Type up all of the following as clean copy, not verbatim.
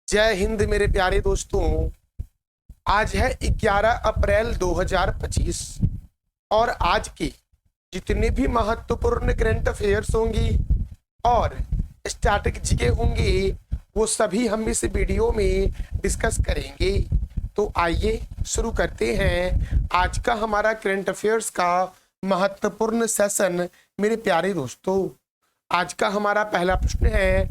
जय हिंद मेरे प्यारे दोस्तों। आज है 11 अप्रैल 2025 और आज की जितने भी महत्वपूर्ण करंट अफेयर्स होंगी और स्टैटिक जीके होंगे वो सभी हम इस वीडियो में डिस्कस करेंगे। तो आइए शुरू करते हैं आज का हमारा करंट अफेयर्स का महत्वपूर्ण सेशन। मेरे प्यारे दोस्तों, आज का हमारा पहला प्रश्न है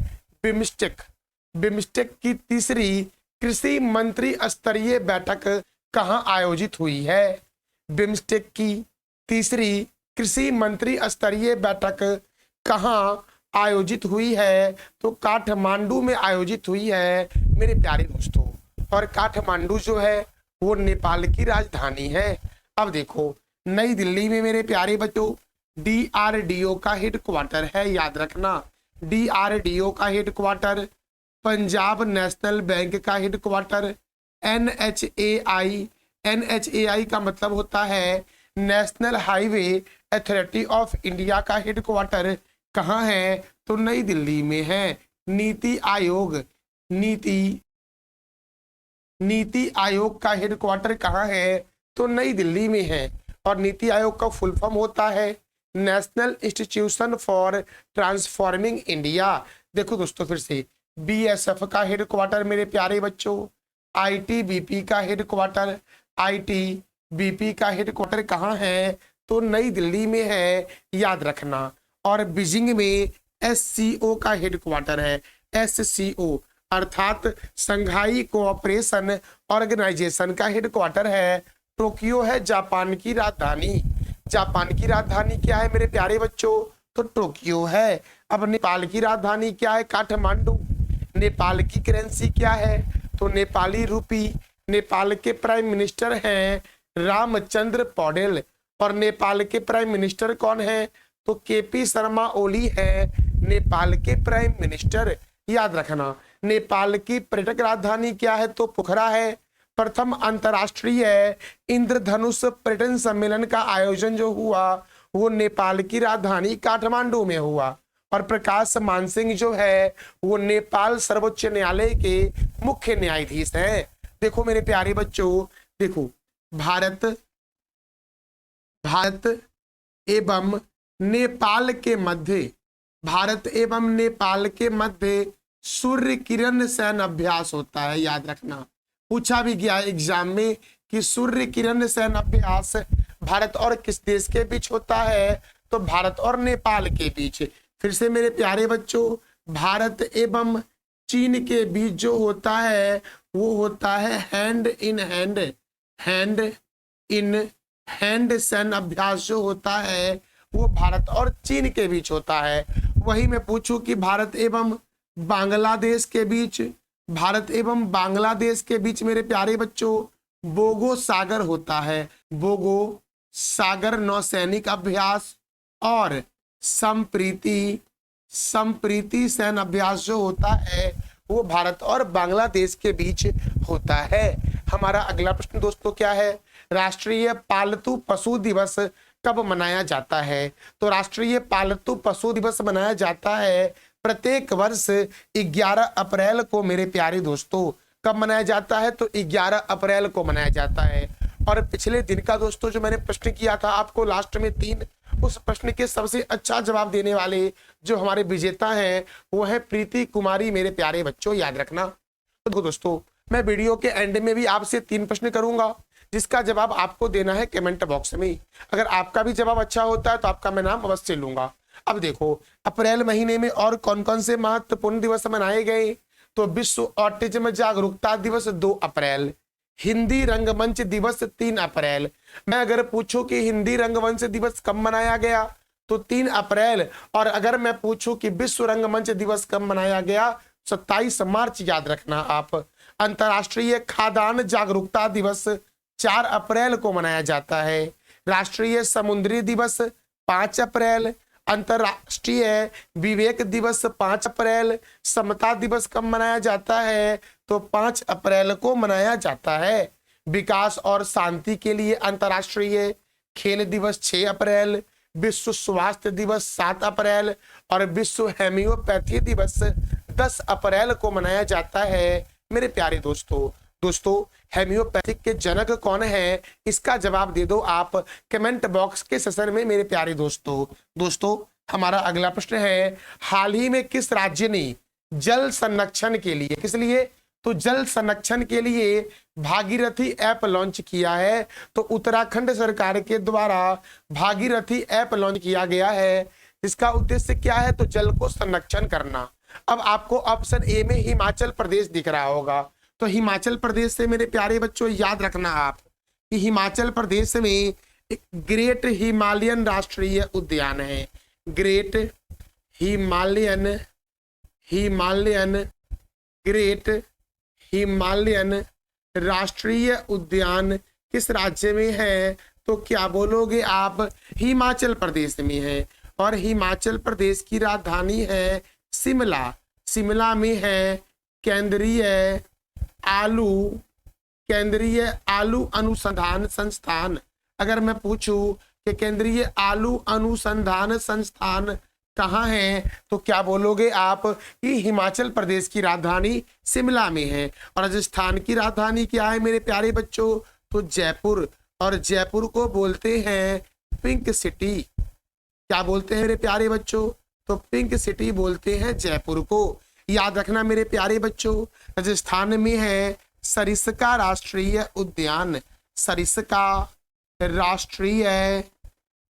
बिम्स्टेक की तीसरी कृषि मंत्री स्तरीय बैठक कहां आयोजित हुई है? बिम्स्टेक की तीसरी कृषि मंत्री स्तरीय बैठक कहां आयोजित हुई है? तो काठमांडू में आयोजित हुई है मेरे प्यारे दोस्तों। और काठमांडू जो है वो नेपाल की राजधानी है। अब देखो, नई दिल्ली में मेरे प्यारे बच्चों DRDO का हेडक्वार्टर है, याद रखना। DRDO का हेडक्वार्टर, पंजाब नेशनल बैंक का हेडक्वार्टर, NHAI का मतलब होता है national highway authority of India का हेडक्वार्टर कहाँ है? तो नई दिल्ली में है। नीति आयोग का हेडक्वार्टर कहाँ है? तो नई दिल्ली में है। और नीति आयोग का फुल फॉर्म होता है national institution for transforming India. देखो दोस्तों, फिर से BSF का हेडक्वार्टर मेरे प्यारे बच्चों, ITBP का हेडक्वार्टर कहाँ है? तो नई दिल्ली में है, याद रखना। और बीजिंग में SCO का हेडक्वार्टर है। SCO अर्थात संघाई कोऑपरेशन ऑर्गेनाइजेशन का हेडक्वार्टर है। टोक्यो है जापान की राजधानी। जापान की राजधानी क्या है मेरे प्यारे बच्चों? तो टोक्यो है। अब नेपाल की राजधानी क्या है? काठमांडू। नेपाल की करेंसी क्या है? तो नेपाली रूपी। नेपाल के प्राइम मिनिस्टर हैं रामचंद्र पौडेल। और नेपाल के प्राइम मिनिस्टर कौन है? तो KP शर्मा ओली है नेपाल के प्राइम मिनिस्टर, याद रखना। नेपाल की पर्यटक राजधानी क्या है? तो पोखरा है। प्रथम अंतर्राष्ट्रीय इंद्रधनुष पर्यटन सम्मेलन का आयोजन जो हुआ वो नेपाल की राजधानी काठमांडू में हुआ। और प्रकाश मान सिंह जो है वो नेपाल सर्वोच्च न्यायालय के मुख्य न्यायाधीश हैं। देखो मेरे प्यारे बच्चों, देखो भारत एवं नेपाल के मध्य सूर्य किरण सैन्य अभ्यास होता है, याद रखना। पूछा भी गया एग्जाम में कि सूर्य किरण सैन्य अभ्यास भारत और किस देश के बीच होता है? तो भारत और नेपाल के बीच। फिर से मेरे प्यारे बच्चों, भारत एवं चीन के बीच जो होता है वो होता है हैंड इन हैंड सैन्य अभ्यास जो होता है वो भारत और चीन के बीच होता है। वही मैं पूछूं कि भारत एवं बांग्लादेश के बीच मेरे प्यारे बच्चों बोगो सागर होता है। बोगो सागर नौसैनिक अभ्यास और संप्रीति सैन्य अभ्यास जो होता है वो भारत और बांग्लादेश के बीच होता है। हमारा अगला प्रश्न दोस्तों क्या है? राष्ट्रीय पालतू पशु दिवस कब मनाया जाता है? तो राष्ट्रीय पालतू पशु दिवस मनाया जाता है प्रत्येक वर्ष 11 अप्रैल को मेरे प्यारे दोस्तों। कब मनाया जाता है? तो 11 अप्रैल को मनाया जाता है। और पिछले दिन का दोस्तों जो मैंने प्रश्न किया था आपको लास्ट में 3, उस प्रश्न के सबसे अच्छा जवाब देने वाले जो हमारे विजेता हैं वो है प्रीति कुमारी मेरे प्यारे बच्चों, याद रखना। तो दोस्तों मैं वीडियो के एंड में भी आपसे 3 प्रश्न करूंगा जिसका जवाब आपको देना है कमेंट बॉक्स में। अगर आपका भी जवाब अच्छा होता है तो आपका मैं नाम अवश्य लूंगा। अब देखो, अप्रैल महीने में और कौन कौन से महत्वपूर्ण दिवस मनाए गए? तो विश्व ऑटिज्म जागरूकता दिवस 2 अप्रैल, हिंदी रंगमंच दिवस 3 अप्रैल। मैं अगर पूछूं कि हिंदी रंगमंच दिवस कब मनाया गया तो 3 अप्रैल। और अगर मैं पूछूं कि विश्व रंगमंच दिवस कब मनाया गया 27 मार्च, याद रखना आप। अंतर्राष्ट्रीय खाद्यान्न जागरूकता दिवस 4 अप्रैल को मनाया जाता है। राष्ट्रीय समुद्री दिवस 5 अप्रैल। अंतर्राष्ट्रीय विवेक दिवस 5 अप्रैल। समता दिवस कब मनाया जाता है? तो 5 अप्रैल को मनाया जाता है। विकास और शांति के लिए अंतर्राष्ट्रीय खेल दिवस 6 अप्रैल। विश्व स्वास्थ्य दिवस 7 अप्रैल और विश्व हेम्योपैथी दिवस 10 अप्रैल को मनाया जाता है मेरे प्यारे दोस्तों? दोस्तों, हेम्योपैथिक के जनक कौन है? इसका जवाब दे दो आप कमेंट बॉक्स के सेशन में मेरे प्यारे दोस्तों। दोस्तों, हमारा अगला प्रश्न है, हाल ही में किस राज्य ने जल संरक्षण के लिए, किस लिए? तो जल संरक्षण के लिए भागीरथी ऐप लॉन्च किया है। तो उत्तराखंड सरकार के द्वारा भागीरथी ऐप लॉन्च किया गया है। इसका उद्देश्य क्या है? तो जल को संरक्षण करना। अब आपको ऑप्शन ए में हिमाचल प्रदेश दिख रहा होगा। तो हिमाचल प्रदेश से मेरे प्यारे बच्चों याद रखना आप कि हिमाचल प्रदेश में एक ग्रेट हिमालयन राष्ट्रीय उद्यान है। ग्रेट ग्रेट हिमालयन राष्ट्रीय उद्यान किस राज्य में है? तो क्या बोलोगे आप? हिमाचल प्रदेश में है। और हिमाचल प्रदेश की राजधानी है शिमला। शिमला में है केंद्रीय आलू अनुसंधान संस्थान। अगर मैं पूछूं कि केंद्रीय आलू अनुसंधान संस्थान कहाँ है, तो क्या बोलोगे आप? कि हिमाचल प्रदेश की राजधानी शिमला में है। और राजस्थान की राजधानी क्या है मेरे प्यारे बच्चों? तो जयपुर। और जयपुर को बोलते हैं पिंक सिटी। क्या बोलते हैं मेरे प्यारे बच्चों? तो पिंक सिटी बोलते हैं जयपुर को। याद रखना मेरे प्यारे बच्चों, राजस्थान में है सरिस्का राष्ट्रीय उद्यान। सरिस्का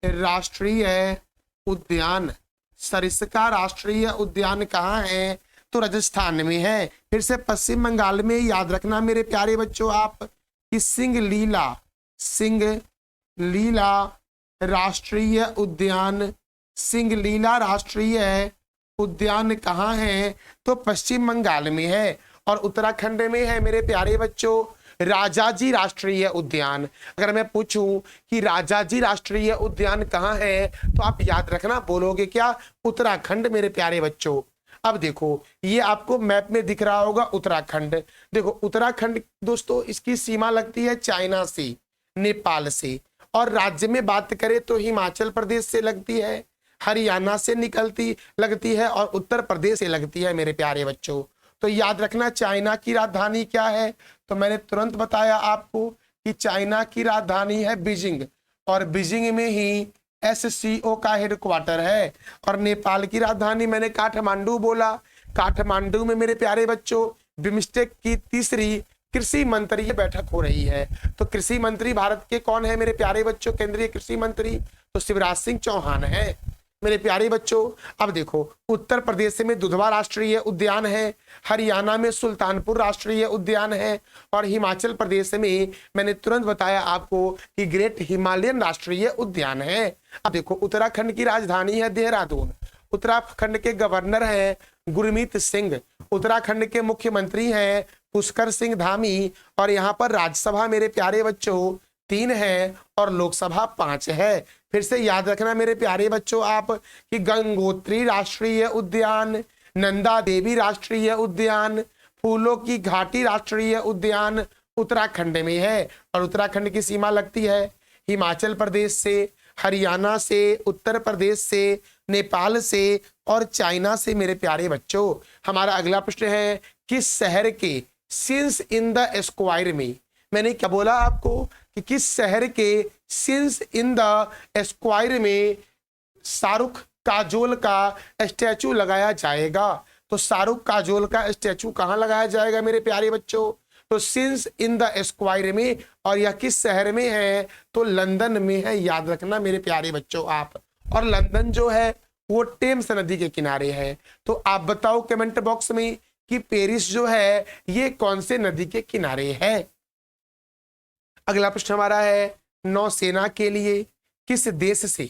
राष्ट्रीय उद्यान। सरिस्का राष्ट्रीय उद्यान कहाँ है? तो राजस्थान में है। फिर से पश्चिम बंगाल में। याद रखना मेरे प्यारे बच्चों आप कि सिंगलीला राष्ट्रीय उद्यान, सिंगलीला राष्ट्रीय उद्यान कहाँ है? तो पश्चिम बंगाल में है। और उत्तराखंड में है मेरे प्यारे बच्चों राजाजी राष्ट्रीय उद्यान। अगर मैं पूछूं कि राजाजी राष्ट्रीय उद्यान कहाँ है, तो आप याद रखना, बोलोगे क्या? उत्तराखंड मेरे प्यारे बच्चों। अब देखो, ये आपको मैप में दिख रहा होगा उत्तराखंड। देखो उत्तराखंड दोस्तों, इसकी सीमा लगती है चाइना से, नेपाल से। और राज्य में बात करें तो हिमाचल प्रदेश से लगती है, हरियाणा से लगती है और उत्तर प्रदेश से लगती है मेरे प्यारे बच्चों। तो याद रखना, चाइना की राजधानी क्या है? तो मैंने तुरंत बताया आपको कि चाइना की राजधानी है बीजिंग। और बीजिंग में ही SCO का हेडक्वार्टर है। और नेपाल की राजधानी मैंने काठमांडू बोला। काठमांडू में मेरे प्यारे बच्चों बिम्स्टेक की तीसरी कृषि मंत्री बैठक हो रही है। तो कृषि मंत्री भारत के कौन है मेरे प्यारे बच्चों? केंद्रीय कृषि मंत्री तो शिवराज सिंह चौहान है मेरे प्यारे बच्चों। अब देखो, उत्तर प्रदेश में दुधवा राष्ट्रीय उद्यान है, हरियाणा में सुल्तानपुर राष्ट्रीय उद्यान है, और हिमाचल प्रदेश में मैंने तुरंत बताया आपको कि ग्रेट हिमालयन राष्ट्रीय उद्यान है। अब देखो, उत्तराखंड की राजधानी है देहरादून। उत्तराखंड के गवर्नर हैं गुरमीत सिंह। उत्तराखंड के मुख्यमंत्री हैं पुष्कर सिंह धामी। और यहाँ पर राज्यसभा मेरे प्यारे बच्चों 3 है और लोकसभा 5 है। फिर से याद रखना मेरे प्यारे बच्चों आप कि गंगोत्री राष्ट्रीय उद्यान, नंदा देवी राष्ट्रीय उद्यान, फूलों की घाटी राष्ट्रीय उद्यान उत्तराखंड में है। और उत्तराखंड की सीमा लगती है हिमाचल प्रदेश से, हरियाणा से, उत्तर प्रदेश से, नेपाल से और चाइना से मेरे प्यारे बच्चों। हमारा अगला प्रश्न है, किस शहर के सिंस इन द स्क्वायर में, मैंने क्या बोला आपको कि किस शहर के सिंस इन द स्क्वायर में शाहरुख काजोल का स्टैचू लगाया जाएगा? तो शाहरुख काजोल का स्टैचू कहाँ लगाया जाएगा मेरे प्यारे बच्चों? तो सिंस इन द स्क्वायर में। और यह किस शहर में है? तो लंदन में है। याद रखना मेरे प्यारे बच्चों आप। और लंदन जो है वो टेम्स नदी के किनारे है। तो आप बताओ कमेंट बॉक्स में कि पेरिस जो है ये कौन से नदी के किनारे है। अगला प्रश्न हमारा है, नौसेना के लिए किस देश से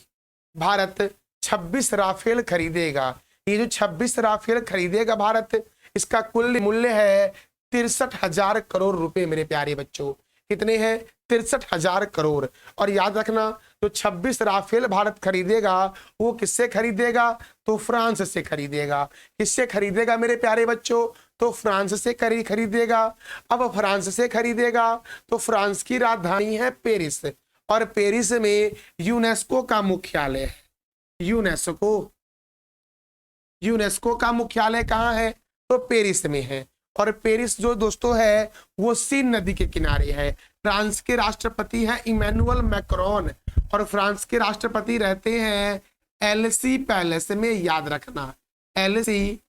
भारत 26 राफेल खरीदेगा? ये जो 26 राफेल खरीदेगा भारत, इसका कुल मूल्य है 63,000 करोड़ रुपए मेरे प्यारे बच्चों। कितने हैं? 63,000 करोड़। और याद रखना, जो 26 राफेल भारत खरीदेगा वो किससे खरीदेगा? तो फ्रांस से खरीदेगा। किससे खरीदेगा मेरे प्यारे बच्चों? तो फ्रांस से खरीदेगा। अब फ्रांस से खरीदेगा तो फ्रांस की राजधानी है पेरिस। और पेरिस में यूनेस्को का मुख्यालय है। यूनेस्को का मुख्यालय कहाँ है? तो पेरिस में है। और पेरिस जो दोस्तों है वो सीन नदी के किनारे है। फ्रांस के राष्ट्रपति हैं इमैनुअल मैक्रोन और फ्रांस के राष्ट्रपति रहते हैं एलसी पैलेस में, याद रखना एलसी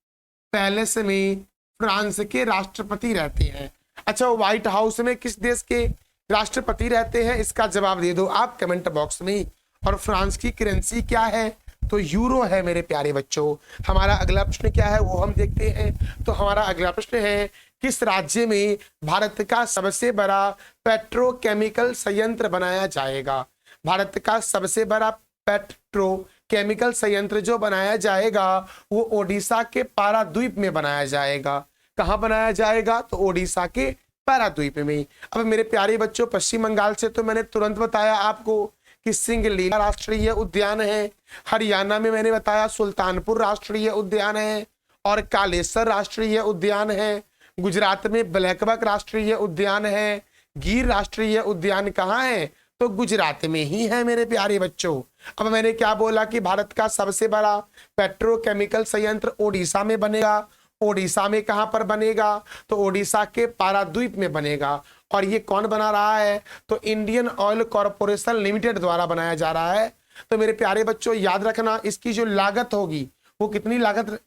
पैलेस में फ्रांस के राष्ट्रपति रहते हैं। अच्छा, व्हाइट हाउस में किस देश के राष्ट्रपति रहते हैं, इसका जवाब दे दो आप कमेंट बॉक्स में। और फ्रांस की करेंसी क्या है, तो यूरो है मेरे प्यारे बच्चों। हमारा अगला प्रश्न क्या है वो हम देखते हैं। तो हमारा अगला प्रश्न है किस राज्य में भारत का सबसे बड़ा पेट्रोकेमिकल संयंत्र बनाया जाएगा। भारत का सबसे बड़ा पेट्रोकेमिकल संयंत्र जो बनाया जाएगा वो ओडिशा के पाराद्वीप में बनाया जाएगा। कहाँ बनाया जाएगा, तो ओडिशा के पाराद्वीप में। अब मेरे प्यारे बच्चों, पश्चिम बंगाल से तो मैंने तुरंत बताया आपको कि सिंगलीला राष्ट्रीय उद्यान है। हरियाणा में मैंने बताया सुल्तानपुर राष्ट्रीय उद्यान है और कालेसर राष्ट्रीय उद्यान है। गुजरात में ब्लैकबक राष्ट्रीय उद्यान है। गिर राष्ट्रीय उद्यान कहाँ है, तो गुजरात में ही है मेरे प्यारे बच्चों। अब मैंने क्या बोला कि भारत का सबसे बड़ा पेट्रोकेमिकल संयंत्र ओडिशा में बनेगा। ओडिशा में कहां पर बनेगा, तो ओडिशा के पाराद्वीप में बनेगा। और ये कौन बना रहा है, तो इंडियन ऑयल कॉरपोरेशन लिमिटेड द्वारा बनाया जा रहा है। तो मेरे प्यारे बच्चों याद रखना, इसकी जो लागत होगी वो कितनी लागत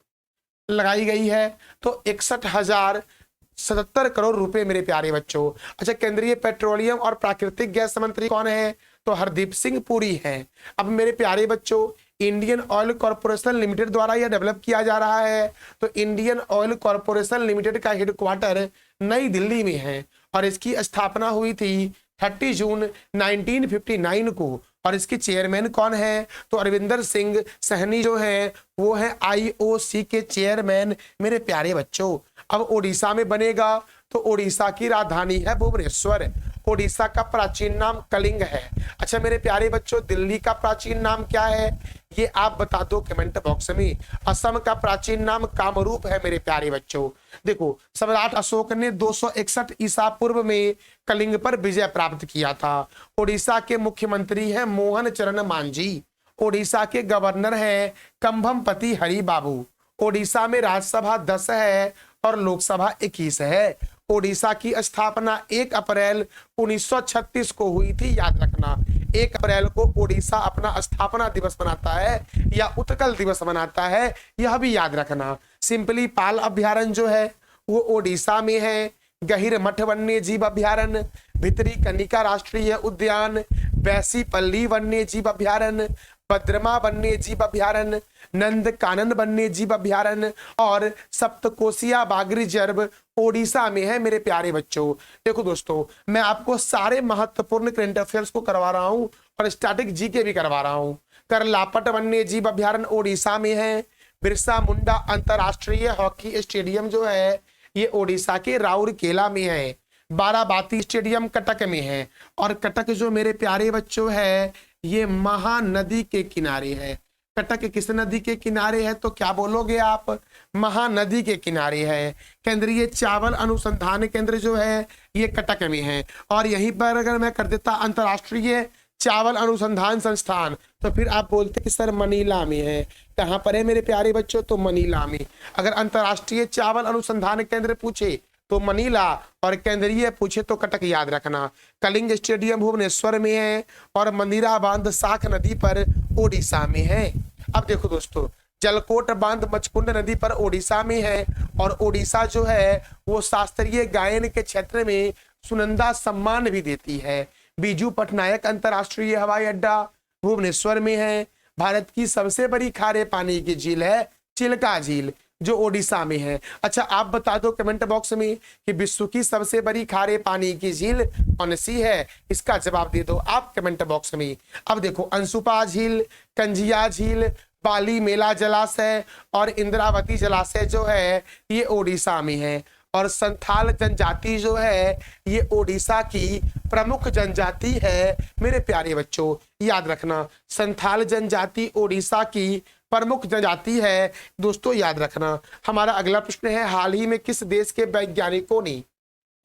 लगाई गई है, तो 61,077 करोड़ रुपए मेरे प्यारे बच्चों। अच्छा, केंद्रीय पेट्रोलियम और प्राकृतिक गैस मंत्री कौन है, तो हरदीप सिंह पुरी है। अब मेरे प्यारे बच्चों, इंडियन ऑयल कॉरपोरेशन लिमिटेड द्वारा यह डेवलप किया जा रहा है। तो इंडियन ऑयल कॉरपोरेशन लिमिटेड का हेडक्वार्टर नई दिल्ली में है और इसकी स्थापना हुई थी 30 जून 1959 को। और इसके चेयरमैन कौन है, तो अरविंदर सिंह सहनी जो है वो है IOC के चेयरमैन मेरे प्यारे बच्चों। अब ओडिशा में बनेगा, तो ओडिशा की राजधानी है भुवनेश्वर। ओडिशा का प्राचीन नाम कलिंग है। अच्छा मेरे प्यारे बच्चों, दिल्ली का प्राचीन नाम क्या है, ये आप बता दो कमेंट बॉक्स में। असम का प्राचीन नाम कामरूप है मेरे प्यारे बच्चों। देखो, सम्राट अशोक ने 261 ईसा पूर्व में कलिंग पर विजय प्राप्त किया था। ओडिशा के मुख्यमंत्री हैं मोहन चरण मांझी। ओडिशा के गवर्नर हैं कंभमपति हरि बाबू। ओडिशा में राज्यसभा 10 है और लोकसभा 21 है। ओडिशा की स्थापना 1 अप्रैल 1936 को हुई थी, याद रखना। 1 अप्रैल को ओडिशा अपना स्थापना दिवस मनाता है या उत्कल दिवस मनाता है, यह भी याद रखना। सिंपली पाल अभ्यारण्य जो है वो ओडिशा में है। गहिर मठ वन्य जीव अभ्यारण्य, भितरी कनिका राष्ट्रीय उद्यान, बैसीपल्ली वन्य जीव अभ्यारण्य, बद्रमा वन्य जीव अभ्यारण्य, नंद कानन वन्य जीव अभ्यारण्य और सप्तकोशिया बाघ रिजर्व ओडिशा में है मेरे प्यारे बच्चों। देखो दोस्तों, मैं आपको सारे महत्वपूर्ण करंट अफेयर्स को करवा रहा हूं और स्टैटिक जीके भी करवा रहा हूं। करलापट वन्य जीव अभ्यारण्य ओडिशा में है। बिरसा मुंडा अंतरराष्ट्रीय हॉकी स्टेडियम जो है ये ओडिशा के राउरकेला में है। बाराबाती स्टेडियम कटक में है और कटक जो मेरे प्यारे बच्चों है ये महानदी के किनारे है। कटक किस नदी के किनारे है, तो क्या बोलोगे आप, महानदी के किनारे है। केंद्रीय चावल अनुसंधान केंद्र जो है ये कटक में है। और यहीं पर अगर मैं कर देता अंतरराष्ट्रीय चावल अनुसंधान संस्थान, तो फिर आप बोलते कि सर मनीला में है। कहाँ पर है मेरे प्यारे बच्चों, तो मनीला में। अगर अंतरराष्ट्रीय चावल अनुसंधान केंद्र पूछे तो मनीला और केंद्रीय पूछे तो कटक, याद रखना। कलिंग स्टेडियम भुवनेश्वर में है और मंदिरा बांध साख नदी पर ओडिशा में है। अब देखो दोस्तों, जलकोट बांध मचकुंड नदी पर ओडिशा में है और ओडिशा जो है वो शास्त्रीय गायन के क्षेत्र में सुनंदा सम्मान भी देती है। बीजू पटनायक अंतरराष्ट्रीय हवाई अड्डा भुवनेश्वर में है। भारत की सबसे बड़ी खारे पानी की झील है चिल्का झील जो ओडिशा में है। अच्छा आप बता दो कमेंट बॉक्स में कि विश्व की सबसे बड़ी खारे पानी की झील कौन सी है, इसका जवाब दे दो आप कमेंट बॉक्स में। अब देखो, अंशुपा झील, कंजिया झील, बाली मेला जलाशय और इंद्रावती जलाशय जो है ये ओडिशा में है। और संथाल जनजाति जो है ये ओडिशा की प्रमुख जनजाति है मेरे प्यारे बच्चों, याद रखना। संथाल जनजाति ओडिशा की प्रमुख जनजाति है दोस्तों, याद रखना। हमारा अगला प्रश्न है, हाल ही में किस देश के वैज्ञानिकों ने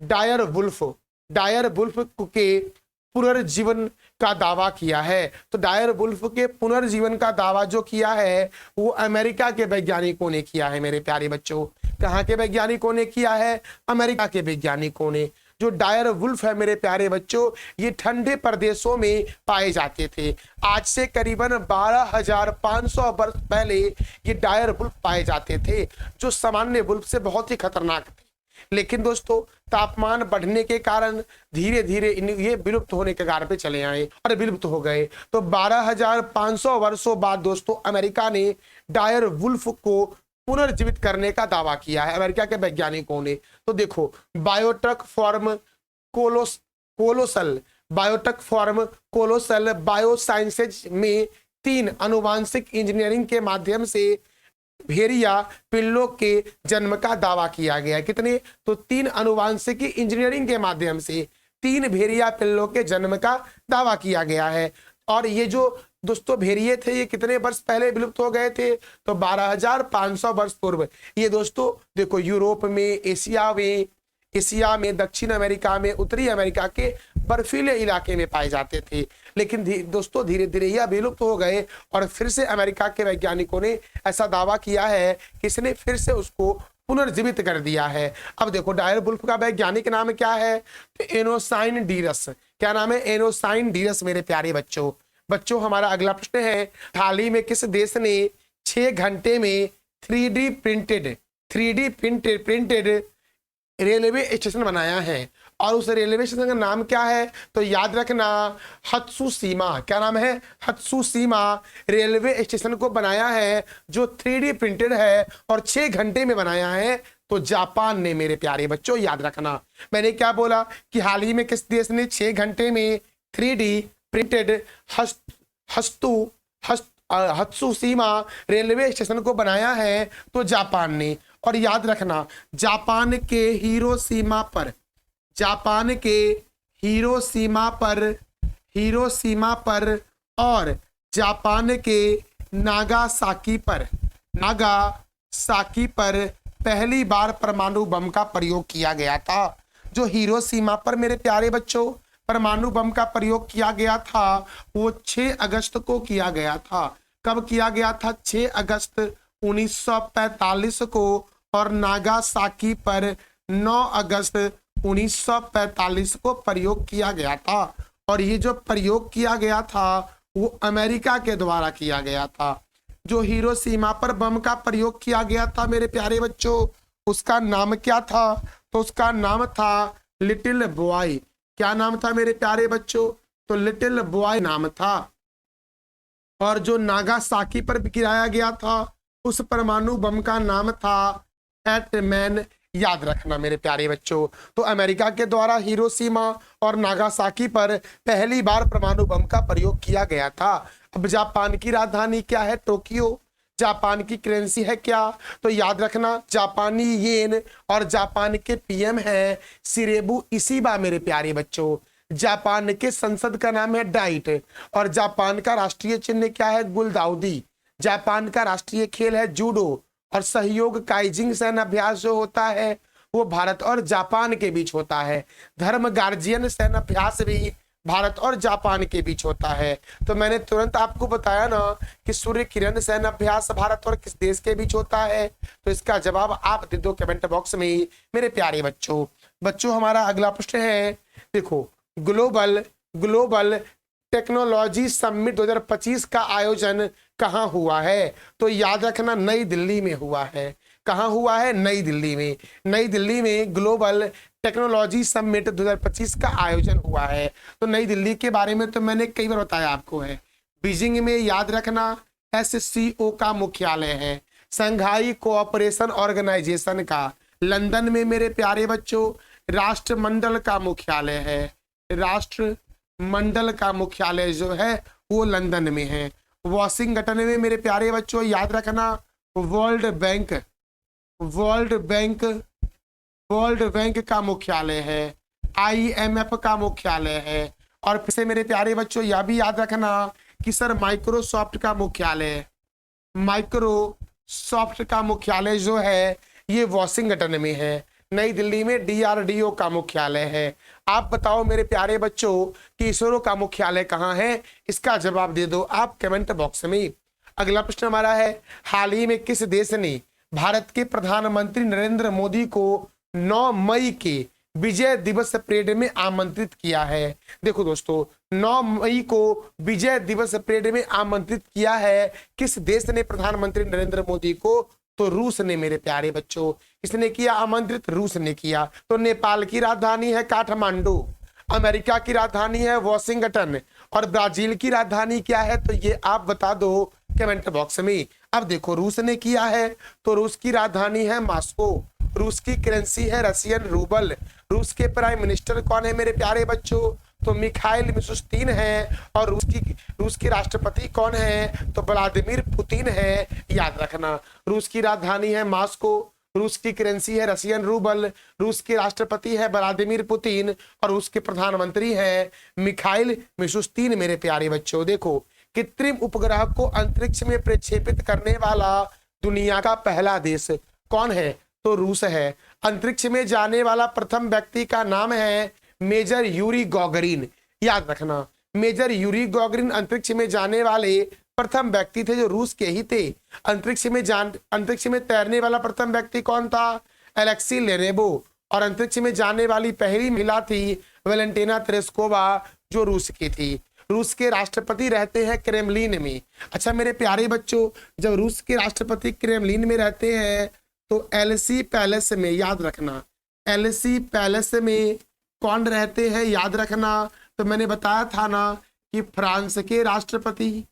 डायर वुल्फ के पुनर्जीवन का दावा किया है। तो डायर वुल्फ के पुनर्जीवन का दावा जो किया है वो अमेरिका के वैज्ञानिकों ने किया है मेरे प्यारे बच्चों। कहाँ के वैज्ञानिकों ने किया है? अमेरिका के वैज्ञानिकों ने। जो डायर वुल्फ है मेरे प्यारे बच्चों, ये ठंडे प्रदेशों में पाए जाते थे। आज से करीबन 12,500 वर्ष पहले ये डायर वुल्फ पाए जाते थे, जो सामान्य वुल्फ से बहुत ही खतरनाक थे। लेकिन दोस्तों तापमान बढ़ने के कारण धीरे धीरे ये विलुप्त होने के कगार पे चले आए और विलुप्त हो गए। तो 12,500 वर्षों बाद दोस्तों अमेरिका ने डायर वुल्फ को पुनर्जीवित करने का दावा किया है, अमेरिका के वैज्ञानिकों ने। तो देखो biotech firm Colossal, biotech firm Colossal Biosciences में 3 अनुवांशिक इंजीनियरिंग के माध्यम से भेड़िया पिल्लों के जन्म का दावा किया गया है। कितने? तो 3 अनुवांशिकी इंजीनियरिंग के माध्यम से 3 भेड़िया पिल्लों के जन्म का दावा किया गया है। और ये जो दोस्तों भेड़िए थे ये कितने वर्ष पहले विलुप्त हो गए थे? तो 12,500 वर्ष पूर्व। ये दोस्तों देखो यूरोप में, एशिया में, दक्षिण अमेरिका में, उत्तरी अमेरिका के बर्फीले इलाके में पाए जाते थे। लेकिन दोस्तों धीरे धीरे यह विलुप्त हो गए और फिर से अमेरिका के वैज्ञानिकों ने ऐसा दावा किया है कि इसने फिर से उसको पुनर्जीवित कर दिया है। अब देखो डायर वुल्फ का वैज्ञानिक नाम क्या है? तो एनोसाइनडीरस। क्या नाम है? एनोसाइनडीरस मेरे प्यारे बच्चों हमारा अगला प्रश्न है, हाल ही में किस देश ने 6 घंटे में 3D प्रिंटेड रेलवे स्टेशन बनाया है? और उस रेलवे स्टेशन का नाम क्या है? तो याद रखना हत्सुशिमा। क्या नाम है? हत्सुशिमा रेलवे स्टेशन को बनाया है जो 3D प्रिंटेड है और 6 घंटे में बनाया है तो जापान ने मेरे प्यारे बच्चों। याद रखना मैंने क्या बोला कि हाल ही में किस देश ने 6 घंटे में 3D प्रिंटेड हत्सुशिमा रेलवे स्टेशन को बनाया है? तो जापान ने। और याद रखना जापान के हिरोशिमा पर और जापान के नागासाकी पर पहली बार परमाणु बम का प्रयोग किया गया था। जो हिरोशिमा पर मेरे प्यारे बच्चों परमाणु बम का प्रयोग किया गया था वो 6 अगस्त को किया गया था। कब किया गया था? 6 अगस्त 1945 को। और नागासाकी पर 9 अगस्त 1945 को प्रयोग किया गया था। और ये जो प्रयोग किया गया था वो अमेरिका के द्वारा किया गया था। जो हिरोशिमा पर बम का प्रयोग किया गया था मेरे प्यारे बच्चों उसका नाम क्या था? तो उसका नाम था लिटिल बॉय। क्या नाम था मेरे प्यारे बच्चों? तो लिटिल बॉय नाम था। और जो नागासाकी पर गिराया गया था उस परमाणु बम का नाम था एटमैन। याद रखना मेरे प्यारे बच्चों। तो अमेरिका के द्वारा हिरोशिमा और नागासाकी पर पहली बार परमाणु बम का प्रयोग किया गया था। अब जापान की राजधानी क्या है? टोक्यो। जापान की करेंसी है क्या? तो याद रखना जापानी येन। और जापान के पीएम है शिरेबु इशिबा मेरे प्यारे बच्चों। जापान के संसद का नाम है डाइट। और जापान का राष्ट्रीय चिन्ह क्या है? गुलदाउदी। जापान का राष्ट्रीय खेल है जूडो। और सहयोग काइजिंग सैन्य अभ्यास जो होता है वो भारत और जापान के बीच होता है। धर्म गार्जियन सैन्य अभ्यास भी भारत और जापान के बीच होता है। तो मैंने तुरंत आपको बताया ना कि सूर्य किरण सैन्य अभ्यास भारत और किस देश के बीच होता है। तो इसका जवाब आप दे दो कमेंट बॉक्स में मेरे प्यारे बच्चों हमारा अगला प्रश्न है, देखो ग्लोबल टेक्नोलॉजी समिट 2025 का आयोजन कहाँ हुआ है? तो याद रखना नई दिल्ली में हुआ है। कहाँ हुआ है? नई दिल्ली में। नई दिल्ली में ग्लोबल टेक्नोलॉजी समिट 2025 का आयोजन हुआ है। तो नई दिल्ली के बारे में तो मैंने कई बार बताया आपको है। बीजिंग में याद रखना SCO का मुख्यालय है, संघाई कोऑपरेशन ऑर्गेनाइजेशन का। लंदन में मेरे प्यारे बच्चों राष्ट्रमंडल का मुख्यालय है। राष्ट्रमंडल का मुख्यालय जो है वो लंदन में है। वॉशिंगटन में मेरे प्यारे बच्चों याद रखना वर्ल्ड बैंक का मुख्यालय है। IMF का मुख्यालय है। और फिर से मेरे प्यारे बच्चों यह भी याद रखना कि सर माइक्रोसॉफ्ट का मुख्यालय जो है ये वॉशिंगटन में है। नई दिल्ली में डीआरडीओ का मुख्यालय है। आप बताओ मेरे प्यारे बच्चों कि इसरो का मुख्यालय कहाँ है? इसका जवाब दे दो आप कमेंट बॉक्स में। अगला प्रश्न हमारा है, हाल ही में किस देश ने भारत के प्रधानमंत्री नरेंद्र मोदी को 9 मई के विजय दिवस परेड में आमंत्रित किया है? देखो दोस्तों, 9 मई को विजय दिवस परेड में आमंत्रित किया है किस देश ने प्रधानमंत्री नरेंद्र मोदी को? तो रूस ने मेरे प्यारे बच्चों। किसने किया आमंत्रित? रूस ने किया। तो नेपाल की राजधानी है काठमांडू, अमेरिका की राजधानी है वॉशिंगटन और ब्राजील की राजधानी क्या है? तो ये आप बता दो कमेंट बॉक्स में। अब देखो, रूस ने किया है तो रूस की राजधानी है मॉस्को, रूस की करेंसी है रशियन रूबल, रूस के प्राइम मिनिस्टर कौन है मेरे प्यारे बच्चों? तो मिखाइल मिशुस्तीन है। और रूस के राष्ट्रपति कौन है? तो व्लादिमीर पुतिन है। याद रखना, रूस की राजधानी है मॉस्को, रूस की करेंसी है रशियन रूबल, रूस के राष्ट्रपति है व्लादिमीर पुतिन और रूस के प्रधानमंत्री है मिखाइल मिशुस्तीन मेरे प्यारे बच्चों। देखो, कृत्रिम उपग्रह को अंतरिक्ष में प्रक्षेपित करने वाला दुनिया का पहला देश कौन है? तो रूस है। अंतरिक्ष में जाने वाला प्रथम व्यक्ति का नाम है मेजर यूरी गॉगरिन। याद रखना, मेजर यूरी गॉगरिन अंतरिक्ष में जाने वाले प्रथम व्यक्ति थे जो रूस के ही थे। अंतरिक्ष में तैरने वाला प्रथम व्यक्ति कौन था? एलेक्सी लेनेबो। और अंतरिक्ष में जाने वाली पहली महिला थी वेलेंटिना तेरेस्कोवा जो रूस की थी। रूस के राष्ट्रपति रहते हैं क्रेमलिन में। अच्छा मेरे प्यारे बच्चों, जब रूस के राष्ट्रपति क्रेमलिन में रहते हैं तो एलसी पैलेस में, याद रखना, एलसी पैलेस में कौन रहते हैं? याद रखना, तो मैंने बताया था ना कि फ्रांस के राष्ट्रपति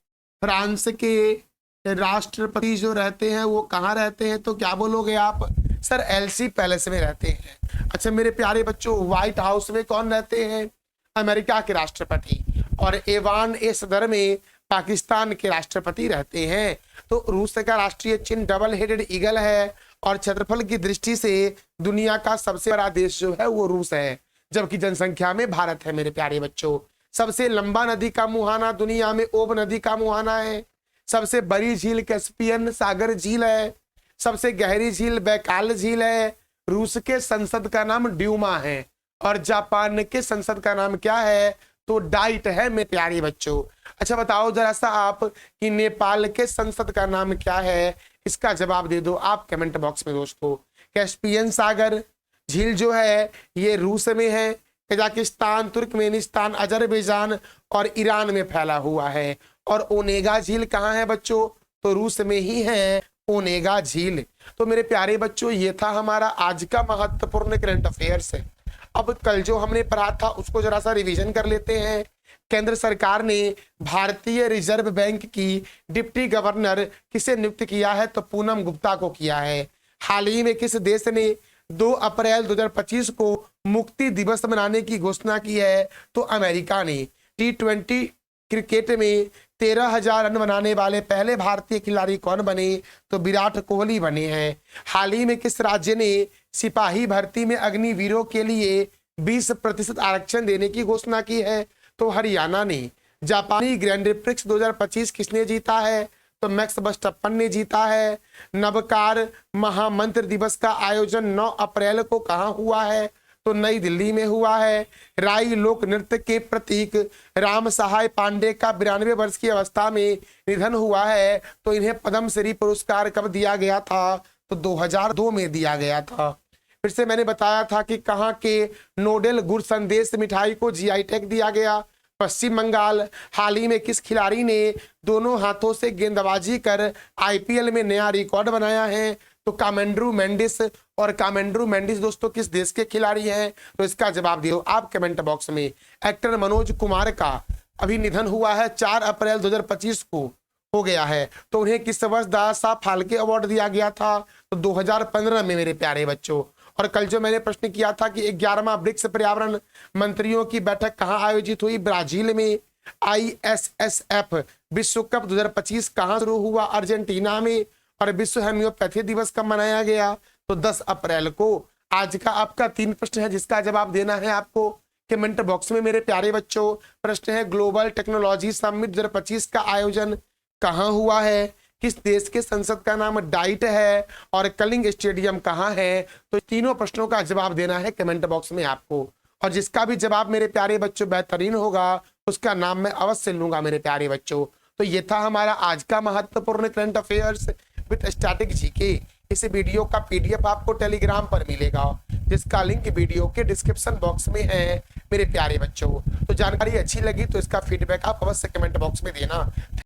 जो रहते हैं वो कहाँ रहते हैं? तो क्या बोलोगे आप? सर एलसी पैलेस में रहते हैं। अच्छा मेरे प्यारे बच्चों, व्हाइट हाउस में कौन रहते हैं? अमेरिका के राष्ट्रपति। और एवान ए सदर में पाकिस्तान के राष्ट्रपति रहते हैं। तो रूस का राष्ट्रीय चिन्ह डबल हेडेड ईगल है और क्षेत्रफल की दृष्टि से दुनिया का सबसे बड़ा देश जो है वो रूस है, जबकि जनसंख्या में भारत है मेरे प्यारे बच्चों। सबसे लंबा नदी का मुहाना दुनिया में ओब नदी का मुहाना है। सबसे बड़ी झील कैस्पियन सागर झील है। सबसे गहरी झील बैकाल झील है। रूस के संसद का नाम ड्यूमा है और जापान के संसद का नाम क्या है? तो डाइट है मेरे प्यारे बच्चों। अच्छा बताओ जरा सा आप कि नेपाल के संसद का नाम क्या है? इसका जवाब दे दो आप कमेंट बॉक्स में दोस्तों। कैस्पियन सागर झील जो है ये रूस में है। कजाकिस्तान, तुर्कमेनिस्तान, अजरबैजान और ईरान में फैला हुआ है। और ओनेगा झील कहाँ है बच्चों? तो रूस में ही है ओनेगा झील। तो मेरे प्यारे बच्चों, ये था हमारा आज का महत्वपूर्ण करंट अफेयर्स। अब कल जो हमने पढ़ा था उसको जरा सा रिवीजन कर लेते हैं। केंद्र सरकार ने भारतीय रिजर्व बैंक की डिप्टी गवर्नर किसे नियुक्त किया है? तो पूनम गुप्ता को किया है। हाल ही में किस देश ने 2 अप्रैल 2025 को मुक्ति दिवस मनाने की घोषणा की है? तो अमेरिका ने। T20 क्रिकेट में 13,000 रन बनाने वाले पहले भारतीय खिलाड़ी कौन बने? तो विराट कोहली बने हैं। हाल ही में किस राज्य ने सिपाही भर्ती में अग्निवीरों के लिए 20% आरक्षण देने की घोषणा की है? तो हरियाणा ने। जापानी ग्रैंड प्रिक्स 2025 किसने जीता है? तो मैक्स वर्स्टैपन ने जीता है। नवकार महामंत्र दिवस का आयोजन 9 अप्रैल को कहाँ हुआ है? तो नई दिल्ली में हुआ है। राई लोक नृत्य के प्रतीक राम सहाय पांडे का 92 वर्ष की अवस्था में निधन हुआ है। तो इन्हें पद्मश्री पुरस्कार कब दिया गया था? तो 2002 में दिया गया था। फिर से मैंने बताया था कि कहाँ के नोडेल गुड़ संदेश मिठाई को जीआई टैग दिया गया? पश्चिम बंगाल। हाल ही में किस खिलाड़ी ने दोनों हाथों से गेंदबाजी कर आईपीएल में नया रिकॉर्ड बनाया है? तो कामेंड्रू मेंडिस। और कामेंड्रू मेंडिस दोस्तों किस देश के खिलाड़ी हैं? तो इसका जवाब दियो आप कमेंट बॉक्स में। एक्टर मनोज कुमार का अभी निधन हुआ है, 4 अप्रैल 2025 को हो गया है। तो उन्हें किस वर्ष दादा साहब फाल्के अवार्ड दिया गया था? तो 2015 में मेरे प्यारे बच्चों। और कल जो मैंने प्रश्न किया था कि 11वां ब्रिक्स पर्यावरण मंत्रियों की बैठक कहाँ आयोजित हुई? ब्राजील में। ISSF विश्व कप 2025 कहाँ शुरू हुआ? अर्जेंटीना में। और विश्व होम्योपैथी दिवस कब मनाया गया? तो 10 अप्रैल को। आज का आपका 3 प्रश्न है जिसका जवाब देना है आपको कमेंट बॉक्स में मेरे प्यारे बच्चों। प्रश्न है ग्लोबल टेक्नोलॉजी समिट 2025 का आयोजन कहाँ हुआ है? किस देश के संसद का नाम डाइट है और कलिंग स्टेडियम कहाँ है। तो तीनों प्रश्नों का जवाब देना है कमेंट बॉक्स में आपको, और जिसका भी जवाब मेरे प्यारे बच्चों बेहतरीन होगा उसका नाम मैं अवश्य लूंगा मेरे प्यारे बच्चों। तो ये था हमारा आज का महत्वपूर्ण current affairs with static GK. इस वीडियो का पीडीएफ आपको टेलीग्राम पर मिलेगा, जिसका लिंक वीडियो के डिस्क्रिप्शन बॉक्स में है मेरे प्यारे बच्चों। तो जानकारी अच्छी लगी तो इसका फीडबैक आप अवश्य कमेंट बॉक्स में देना।